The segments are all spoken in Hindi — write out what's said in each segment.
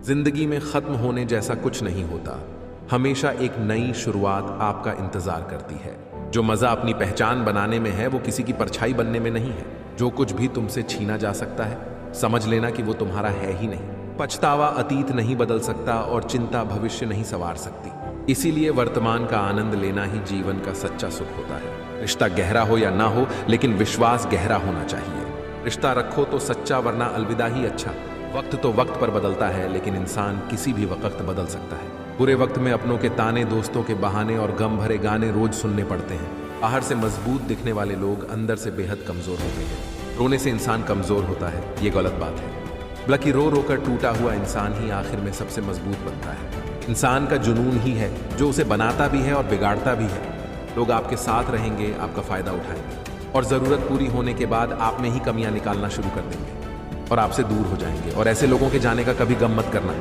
जिंदगी में खत्म होने जैसा कुछ नहीं होता। हमेशा एक नई शुरुआत आपका इंतजार करती है। जो मजा अपनी पहचान बनाने में है वो किसी की परछाई बनने में नहीं है। जो कुछ भी तुमसे छीना जा सकता है समझ लेना कि वो तुम्हारा है ही नहीं। पछतावा अतीत नहीं बदल सकता और चिंता भविष्य नहीं संवार सकती। इसीलिए वर्तमान का आनंद लेना ही जीवन का सच्चा सुख होता है। रिश्ता गहरा हो या ना हो, लेकिन विश्वास गहरा होना चाहिए। रिश्ता रखो तो सच्चा, वरना अलविदा ही अच्छा। वक्त तो वक्त पर बदलता है, लेकिन इंसान किसी भी वक्त बदल सकता है। बुरे वक्त में अपनों के ताने, दोस्तों के बहाने और गम भरे गाने रोज सुनने पड़ते हैं। बाहर से मजबूत दिखने वाले लोग अंदर से बेहद कमजोर होते हैं। रोने से इंसान कमजोर होता है, ये गलत बात है। बल्कि रो रो कर टूटा हुआ इंसान ही आखिर में सबसे मजबूत बनता है। इंसान का जुनून ही है जो उसे बनाता भी है और बिगाड़ता भी है। लोग आपके साथ रहेंगे, आपका फायदा उठाएंगे और जरूरत पूरी होने के बाद आप में ही कमियां निकालना शुरू कर देंगे और आपसे दूर हो जाएंगे। और ऐसे लोगों के जाने का कभी गम मत करना।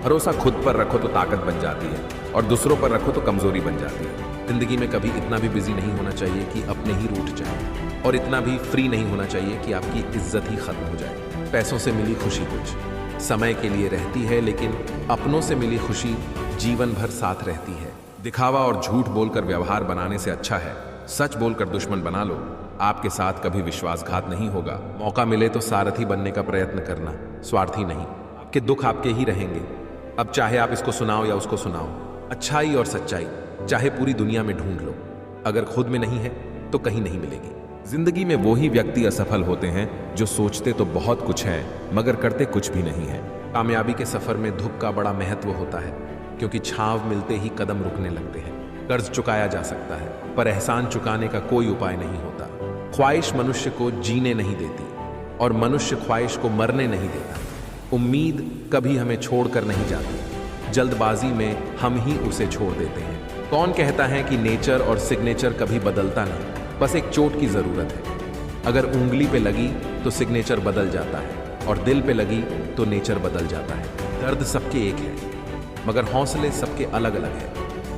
भरोसा खुद पर रखो तो ताकत बन जाती है और दूसरों पर रखो तो कमजोरी बन जाती है। जिंदगी में कभी इतना भी बिजी नहीं होना चाहिए कि अपने ही रूठ जाए, और इतना भी फ्री नहीं होना चाहिए कि आपकी इज्जत ही खत्म हो जाए। पैसों से मिली खुशी कुछ समय के लिए रहती है, लेकिन अपनों से मिली खुशी जीवन भर साथ रहती है। दिखावा और झूठ बोलकर व्यवहार बनाने से अच्छा है सच बोलकर दुश्मन बना लो। आपके साथ कभी विश्वासघात नहीं होगा। मौका मिले तो सारथी बनने का प्रयत्न करना, स्वार्थी नहीं। आपके दुख आपके ही रहेंगे। अब चाहे आप इसको सुनाओ या उसको सुनाओ, अच्छाई और सच्चाई चाहे पूरी दुनिया में ढूंढ लो, अगर खुद में नहीं है तो कहीं नहीं मिलेगी। जिंदगी में वो ही व्यक्ति असफल होते हैं जो सोचते तो बहुत कुछ है मगर करते कुछ भी नहीं है। कामयाबी के सफर में धूप का बड़ा महत्व होता है, क्योंकि छांव मिलते ही कदम रुकने लगते हैं। कर्ज चुकाया जा सकता है पर एहसान चुकाने का कोई उपाय नहीं होता। ख्वाहिश मनुष्य को जीने नहीं देती और मनुष्य ख्वाहिश को मरने नहीं देता। उम्मीद कभी हमें छोड़कर नहीं जाती, जल्दबाजी में हम ही उसे छोड़ देते हैं। कौन कहता है कि नेचर और सिग्नेचर कभी बदलता नहीं, बस एक चोट की जरूरत है। अगर उंगली पे लगी तो सिग्नेचर बदल जाता है और दिल पे लगी तो नेचर बदल जाता है। दर्द सबके एक है मगर हौसले सबके अलग अलग है।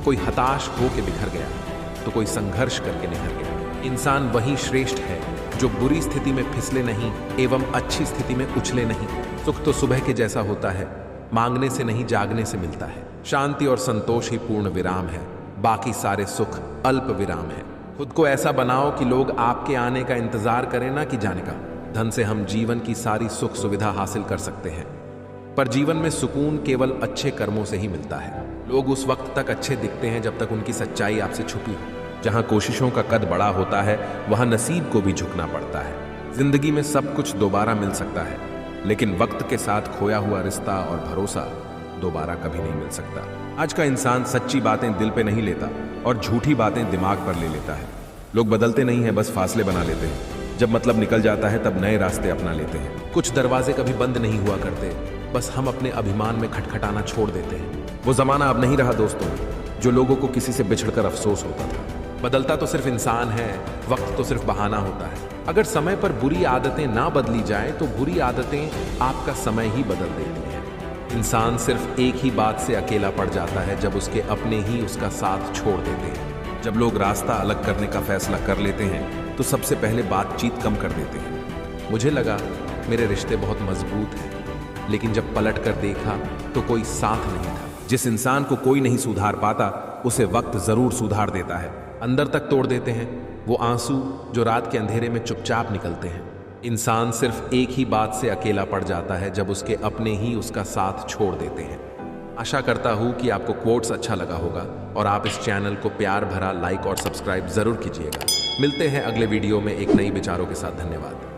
कोई हताश होके बिखर गया तो कोई संघर्ष करके निखर गया। इंसान वही श्रेष्ठ है जो बुरी स्थिति में फिसले नहीं एवं अच्छी स्थिति में उछले नहीं। सुख तो सुबह के जैसा होता है, मांगने से नहीं जागने से मिलता है। शांति और संतोष ही पूर्ण विराम है, बाकी सारे सुख अल्प विराम है। खुद को ऐसा बनाओ कि लोग आपके आने का इंतजार करें, ना कि जाने का। धन से हम जीवन की सारी सुख सुविधा हासिल कर सकते हैं, पर जीवन में सुकून केवल अच्छे कर्मों से ही मिलता है। लोग उस वक्त तक अच्छे दिखते हैं जब तक उनकी सच्चाई आपसे छुपी हो। जहां कोशिशों का कद बड़ा होता है वहां नसीब को भी झुकना पड़ता है। जिंदगी में सब कुछ दोबारा मिल सकता है, लेकिन वक्त के साथ खोया हुआ रिश्ता और भरोसा दोबारा कभी नहीं मिल सकता। आज का इंसान सच्ची बातें दिल पे नहीं लेता और झूठी बातें दिमाग पर ले लेता है। लोग बदलते नहीं हैं, बस फासले बना लेते हैं। जब मतलब निकल जाता है तब नए रास्ते अपना लेते हैं। कुछ दरवाजे कभी बंद नहीं हुआ करते, बस हम अपने अभिमान में खटखटाना छोड़ देते हैं। वो जमाना अब नहीं रहा दोस्तों, जो लोगों को किसी से बिछड़कर अफसोस होता था। बदलता तो सिर्फ इंसान है, वक्त तो सिर्फ बहाना होता है। अगर समय पर बुरी आदतें ना बदली जाए तो बुरी आदतें आपका समय ही बदल देती हैं। इंसान सिर्फ एक ही बात से अकेला पड़ जाता है जब उसके अपने ही उसका साथ छोड़ देते हैं। जब लोग रास्ता अलग करने का फैसला कर लेते हैं तो सबसे पहले बातचीत कम कर देते हैं। मुझे लगा मेरे रिश्ते बहुत मजबूत हैं, लेकिन जब पलट कर देखा तो कोई साथ नहीं था। जिस इंसान को कोई नहीं सुधार पाता उसे वक्त जरूर सुधार देता है, अंदर तक तोड़ देते हैं वो आंसू जो रात के अंधेरे में चुपचाप निकलते हैं। इंसान सिर्फ एक ही बात से अकेला पड़ जाता है जब उसके अपने ही उसका साथ छोड़ देते हैं। आशा करता हूं कि आपको कोट्स अच्छा लगा होगा और आप इस चैनल को प्यार भरा लाइक और सब्सक्राइब जरूर कीजिएगा। मिलते हैं अगले वीडियो में एक नई विचारों के साथ। धन्यवाद।